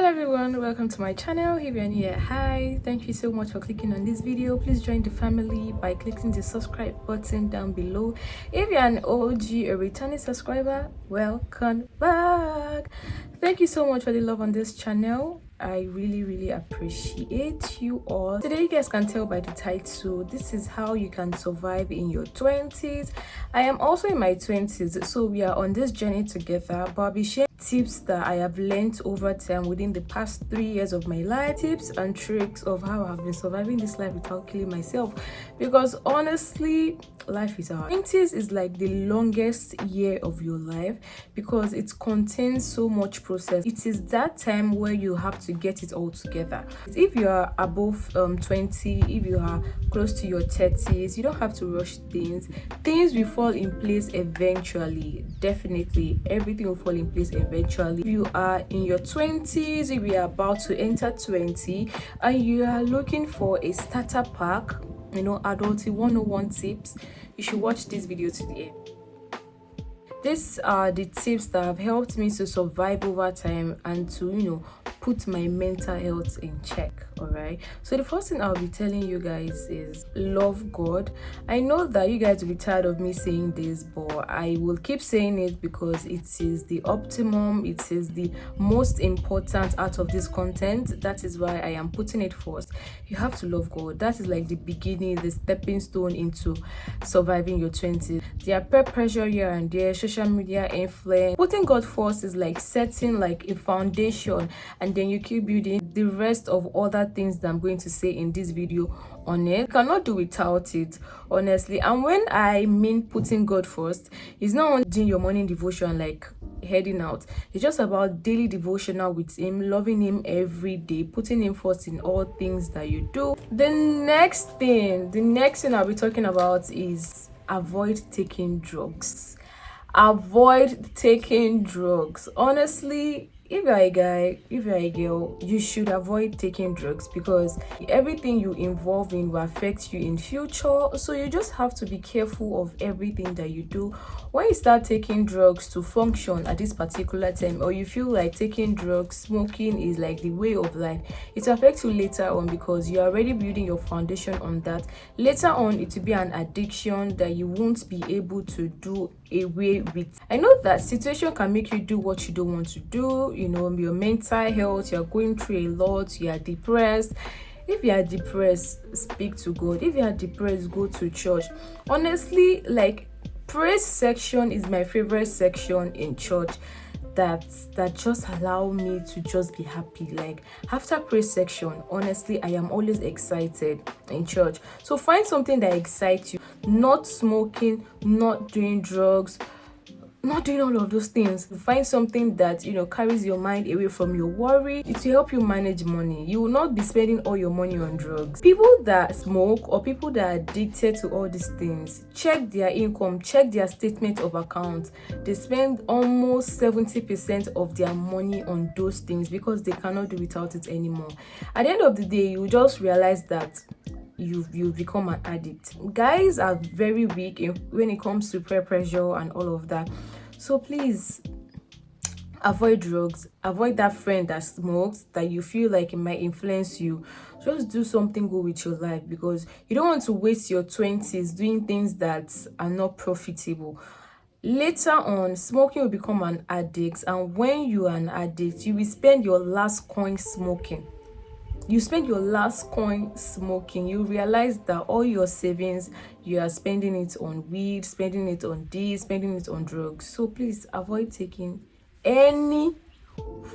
Hello everyone, welcome to my channel. If you're new here, hi, thank you so much for clicking on this video. Please join the family by clicking the subscribe button down below. If you're an OG or returning subscriber, welcome back. Thank you so much for the love on this channel. I really appreciate you all. Today, you guys can tell by the title, this is how you can survive in your 20s. I am also in my 20s, so we are on this journey together, but I'll be sharing tips that I have learned over time within the past 3 years of my life, tips and tricks of how I've been surviving this life without killing myself, because honestly, life is hard. 20s is like the longest year of your life because it contains so much process. It is that time where you have to get it all together. If you are above 20, if you are close to your 30s, you don't have to rush things will fall in place eventually. Definitely everything will fall in place eventually. If you are in your 20s, if you are about to enter 20 and you are looking for a starter pack, adulting 101 tips, you should watch this video to the end. These are the tips that have helped me to survive over time and to put my mental health in check. All right, so the first thing I'll be telling you guys is love God. I know that you guys will be tired of me saying this, but I will keep saying it because it is the optimum, it is the most important out of this content. That is why I am putting it first. You have to love God. That is like the beginning, the stepping stone into surviving your 20s. There are peer pressure here and there, social media influence. Putting God first is like setting like a foundation, and then you keep building the rest of other things that I'm going to say in this video on it. You cannot do without it, honestly. And when I mean putting God first, it's not only doing your morning devotion like heading out. It's just about daily devotional with Him, loving Him every day, putting Him first in all things that you do. The next thing I'll be talking about is avoid taking drugs. Avoid taking drugs. Honestly, if you're a guy, if you're a girl, you should avoid taking drugs because everything you involve in will affect you in future. So you just have to be careful of everything that you do. When you start taking drugs to function at this particular time, or you feel like taking drugs, smoking is like the way of life, it affects you later on because you're already building your foundation on that. Later on, it will be an addiction that you won't be able to do away with. I know that situation can make you do what you don't want to do. Your mental health, you're going through a lot, you are depressed. If you are depressed, speak to God. If you are depressed, go to church. Honestly, like, praise section is my favorite section in church. That just allow me to just be happy. Like, after praise section, honestly, I am always excited in church. So find something that excites you. Not smoking, not doing drugs, not doing all of those things. Find something that carries your mind away from your worry. It will help you manage money. You will not be spending all your money on drugs. People that smoke or people that are addicted to all these things, check their income, check their statement of account. They spend almost 70% of their money on those things because they cannot do without it anymore. At the end of the day, you just realize that you've become an addict. Guys are very weak when it comes to peer pressure and all of that. So please avoid drugs. Avoid that friend that smokes that you feel like it might influence you. Just do something good with your life because you don't want to waste your 20s doing things that are not profitable. Later on, smoking will become an addict, and when you are an addict, you will spend your last coin smoking. You spend your last coin smoking. You realize that all your savings, you are spending it on weed, spending it on this, spending it on drugs. So please avoid taking any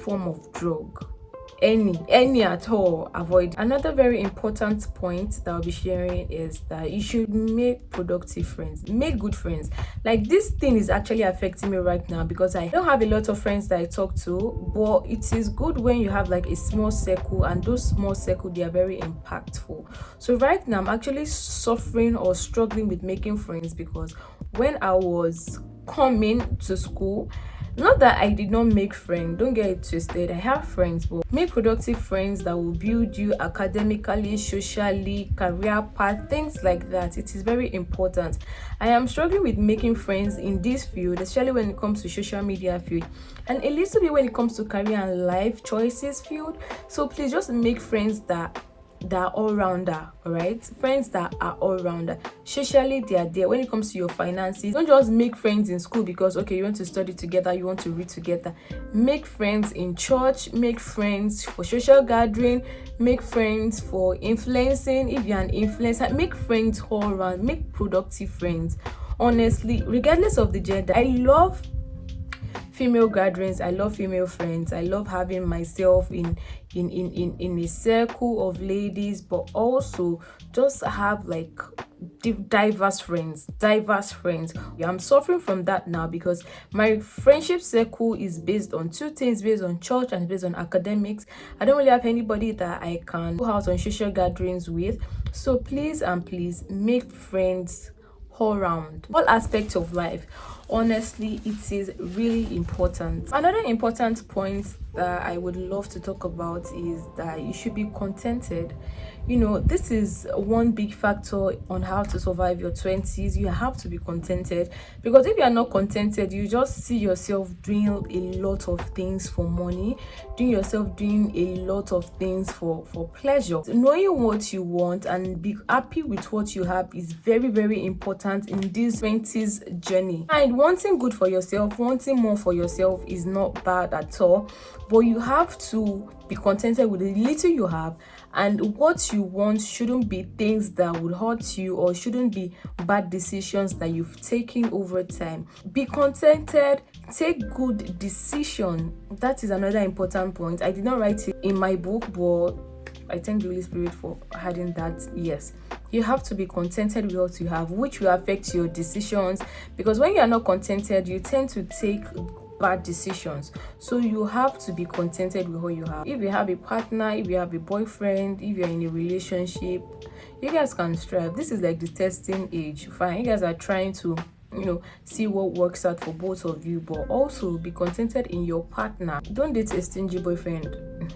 form of drug. Any at all. Avoid. Another very important point that I'll be sharing is that you should make productive friends, make good friends. Like, this thing is actually affecting me right now because I don't have a lot of friends that I talk to, but it is good when you have like a small circle, and those small circle, they are very impactful. So right now I'm actually suffering or struggling with making friends because when I was coming to school, Not that I did not make friends, don't get it twisted. I have friends, but make productive friends that will build you academically, socially, career path, things like that. It is very important. I am struggling with making friends in this field, especially when it comes to social media field, and a little bit when it comes to career and life choices field. So please just make friends that are all-rounder. All right, friends that are all-rounder. Socially, they are there. When it comes to your finances, don't just make friends in school because okay, you want to study together, you want to read together. Make friends in church, make friends for social gathering, make friends for influencing. If you're an influencer, make friends all around. Make productive friends. Honestly, regardless of the gender, I love female gatherings. I love female friends. I love having myself in a circle of ladies, but also just have like diverse friends. Yeah, I'm suffering from that now because my friendship circle is based on two things: based on church and based on academics. I don't really have anybody that I can go out on social gatherings with. So please and please make friends all round, all aspects of life. Honestly, it is really important. Another important point that I would love to talk about is that you should be contented. This is one big factor on how to survive your 20s. You have to be contented, because if you are not contented, you just see yourself doing a lot of things for money, doing a lot of things for pleasure. Knowing what you want and be happy with what you have is very, very important in this 20s journey. And wanting good for yourself, wanting more for yourself is not bad at all, but you have to be contented with the little you have, and what you want shouldn't be things that would hurt you, or shouldn't be bad decisions that you've taken over time. Be contented, take good decision. That is another important point. I did not write it in my book, but I thank the Holy Spirit for adding that. Yes, you have to be contented with what you have, which will affect your decisions, because when you are not contented, you tend to take bad decisions. So you have to be contented with what you have. If you have a partner, if you have a boyfriend, if you're in a relationship, you guys can strive. This is like the testing age. Fine, you guys are trying to see what works out for both of you, but also be contented in your partner. Don't date a stingy boyfriend,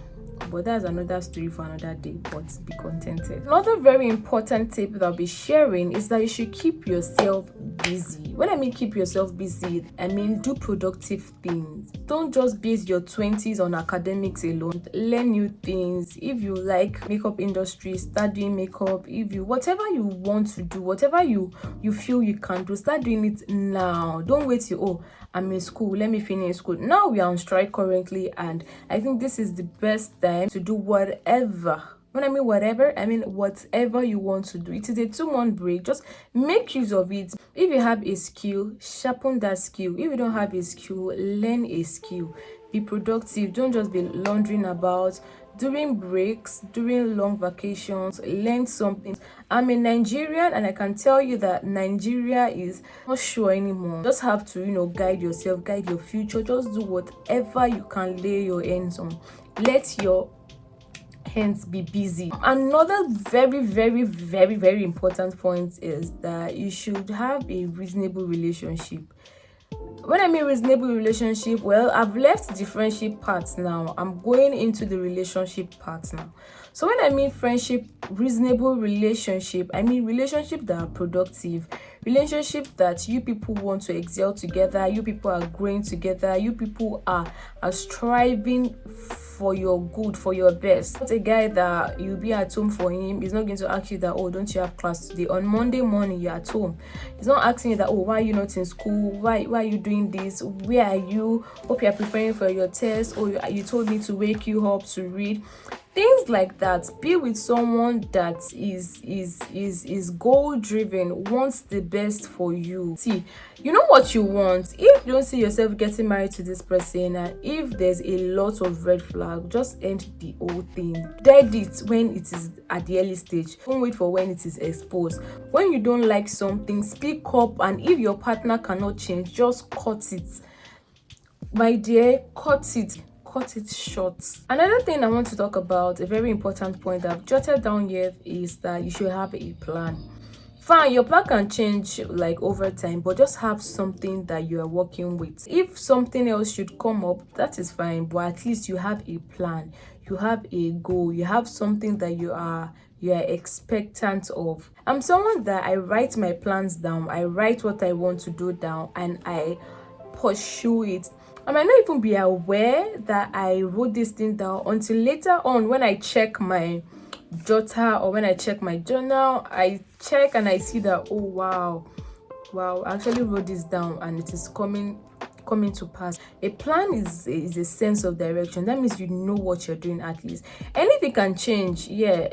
but that's another story for another day. But be contented. Another very important tip that I'll be sharing is that you should keep yourself busy. When I mean keep yourself busy, I mean do productive things. Don't just base your 20s on academics alone. Learn new things. If you like makeup industry, start doing makeup. If you whatever you want to do, whatever you feel you can do, start doing it now. Don't wait till I'm in school, let me finish school. Now we are on strike currently, and I think this is the best time to do whatever. When I mean whatever, I mean whatever you want to do. It is a 2-month break. Just make use of it. If you have a skill, sharpen that skill. If you don't have a skill, learn a skill. Be productive. Don't just be laundering about. During breaks, during long vacations, learn something. I'm a Nigerian, and I can tell you that Nigeria is not sure anymore. Just have to, guide yourself, guide your future. Just do whatever you can lay your hands on. Let your hands be busy. Another very, very, very, very important point is that you should have a reasonable relationship. When I mean reasonable relationship, well, I've left the friendship part now. I'm going into the relationship part now. So when I mean friendship, reasonable relationship, I mean relationship that are productive, relationship that you people want to excel together, you people are growing together, you people are striving for your good, for your best. Not a guy that you'll be at home for him. He's not going to ask you that, don't you have class today? On Monday morning, you're at home. He's not asking you that, why are you not in school? Why are you doing this? Where are you? Hope you're preparing for your test. Or you told me to wake you up to read. Things like that. Be with someone that is goal driven, wants the best for you. See, you know what you want. If you don't see yourself getting married to this person, and if there's a lot of red flag, just end the whole thing. Dead it when it is at the early stage. Don't wait for when it is exposed. When you don't like something, speak up, and if your partner cannot change, just cut it. My dear, cut it short. Another thing I want to talk about, a very important point that I've jotted down here, is that you should have a plan. fine, your plan can change like over time, but just have something that you are working with. If something else should come up, that is fine, but at least you have a plan, you have a goal, you have something that you are expectant of. I'm someone that I write my plans down, I write what I want to do down, and I pursue it. I might not even be aware that I wrote this thing down until later on when I check my jotter or when I check my journal. I check and I see that, oh wow, I actually wrote this down and it is coming to pass. A plan is a sense of direction. That means you know what you're doing. At least anything can change, yeah,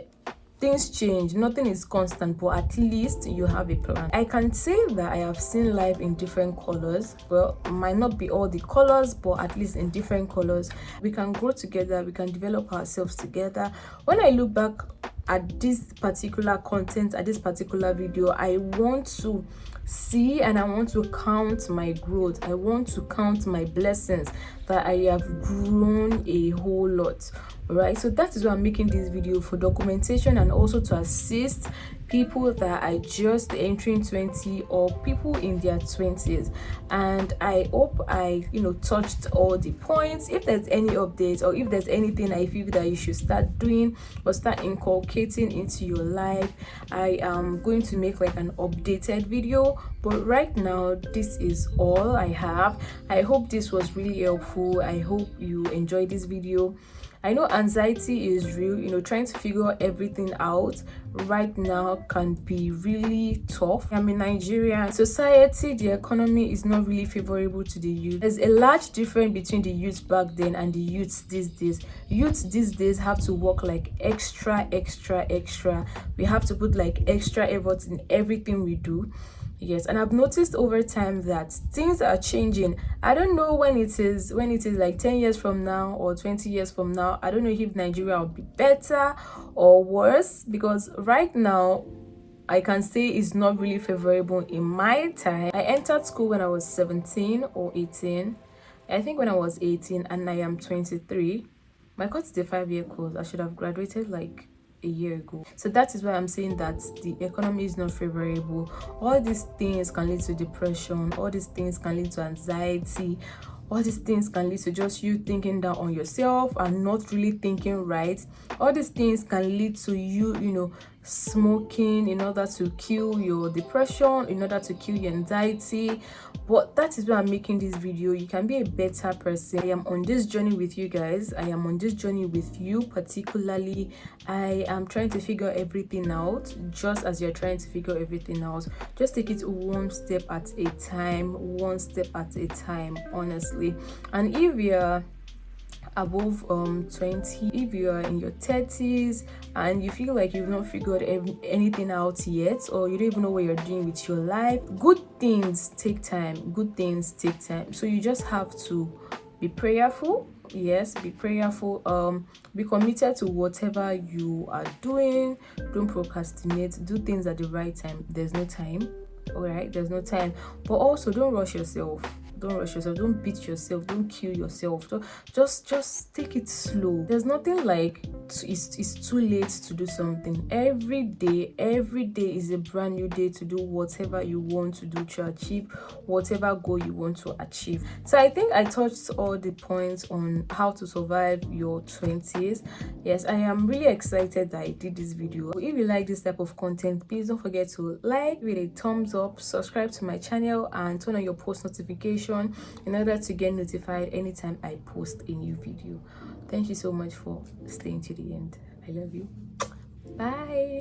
things change, nothing is constant, but at least you have a plan. I can say that I have seen life in different colors. Well, might not be all the colors, but at least in different colors. We can grow together, we can develop ourselves together. When I look back at this particular content, at this particular video, I want to see and I want to count my growth. I want to count my blessings, that I have grown a whole lot. Right, so that is why I'm making this video, for documentation and also to assist people that are just entering 20 or people in their 20s. And I hope I touched all the points. If there's any updates or if there's anything I feel that you should start doing or start inculcating into your life, I am going to make like an updated video. But right now, this is all I have. I hope this was really helpful. I hope you enjoyed this video. I know anxiety is real, trying to figure everything out right now can be really tough. I'm in Nigeria. Society, the economy is not really favorable to the youth. There's a large difference between the youth back then and the youths these days. Youths these days have to work like extra. We have to put like extra effort in everything we do. Yes, and I've noticed over time that things are changing. I don't know when it is like 10 years from now or 20 years from now. I don't know if Nigeria will be better or worse, because right now I can say it's not really favorable in my time. I entered school when I was 17 or 18. I think when I was 18, and I am 23. My course is a 5-year course. I should have graduated like a year ago. So that is why I'm saying that the economy is not favorable. All these things can lead to depression, all these things can lead to anxiety, all these things can lead to just you thinking down on yourself and not really thinking right. All these things can lead to you smoking in order to kill your depression, in order to kill your anxiety. But that is why I'm making this video. You can be a better person. I am on this journey with you guys. I am on this journey with you particularly. I am trying to figure everything out, just as you're trying to figure everything out. Just take it one step at a time, honestly. And if you're above 20, if you are in your 30s and you feel like you've not figured anything out yet, or you don't even know what you're doing with your life, good things take time. So you just have to be prayerful. Yes, be prayerful. Be committed to whatever you are doing. Don't procrastinate. Do things at the right time. There's no time. All right, there's no time. But also, don't rush yourself. Don't beat yourself. Don't kill yourself. Just take it slow. There's nothing like it's too late to do something. Every day is a brand new day to do whatever you want to do, to achieve whatever goal you want to achieve. So I think I touched all the points on how to survive your 20s. Yes, I am really excited that I did this video. If you like this type of content, please don't forget to like, give it a thumbs up, subscribe to my channel, and turn on your post notification in order to get notified anytime I post a new video. Thank you so much for staying to the end. I love you. Bye.